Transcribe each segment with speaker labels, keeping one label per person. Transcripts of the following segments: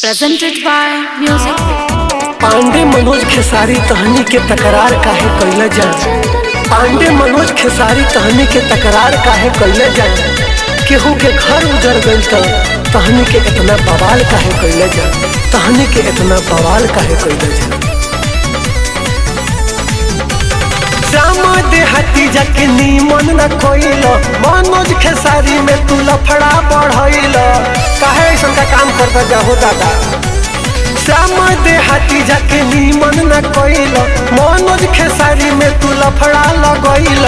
Speaker 1: presented by Music Pit।
Speaker 2: Pandey Manoj Khesari तहनी के तकरार काहे कइले जाए। पांडे मनोज खेसारी तहनी के तकरार काहे कइले जाए। केहू के घर उजड़ गइल तहनी के इतना बवाल काहे कइले जाए। तहनी के इतना बवाल काहे कइले जाए। श्यामा देहाती जाके नीमन न कोइल मनोज खेसारी में तू लफड़ा बढ़इल काहे ऐसा का काम करता जाहो दादा। श्यामा देहाती जाके नीमन न कोइल मनोज खेसारी में तू लफड़ा लगइल।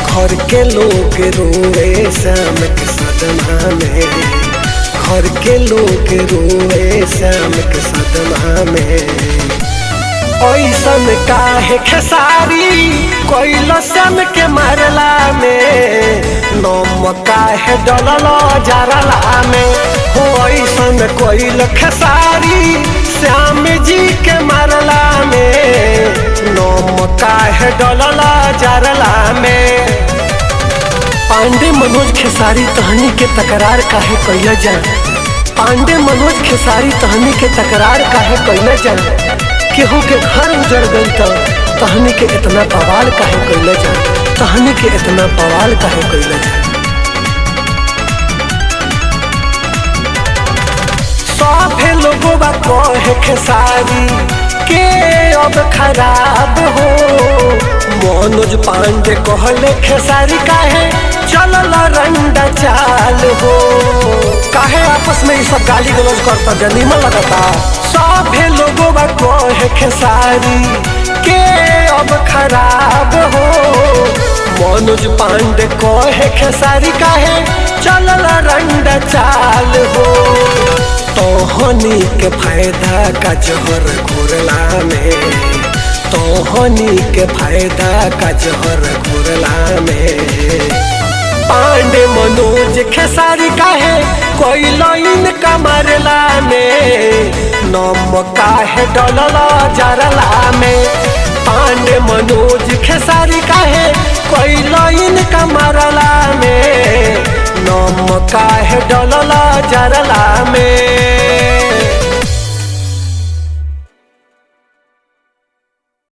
Speaker 2: घर के लोग रोए श्याम के सदमा में। घर के लोग रोए श्याम के सदमा में। ऐसन काहे खेसारी कोइल श्याम के मारला में। नम काहे डलल जरला में। हो ऐसन कोइल खेसारी श्याम जी के मारला में। नम काहे डलल जरला में। पांडे मनोज खेसारी तहनी के तकरार काहे कइले जाए। पांडे मनोज खेसारी तहनी के तकरार काहे कइले जाए। केहू के घर उजड़ गइल तहनी के इतना बवाल काहे कइले जाए। तहनी के इतना बवाल काहे कइले जाए। सभे लोगों कहे खेसारी के अब खराब हो। मनोज पांडे कहले खेसारी काहे चलल रंडा चाल हो। काहे आपस में ये सब गाली गलौज करता जनीमा लगता। सभे लोगों कहे खेसारी के अब खराब हो। मनोज पांडे कहे खेसारी काहे चलल रंडा चाल हो। तोहनी के फायदा का जहर घोरला में। तोहनी के फायदा का जहर घोरला में। पांडे मनोज खेसारी काहे कोई लाइन का मारला में। नम काहे डलल जरला में। पांडे मनोज खेसारी काहे कोई लाइन का मारला में। नम काहे डलल जरला में।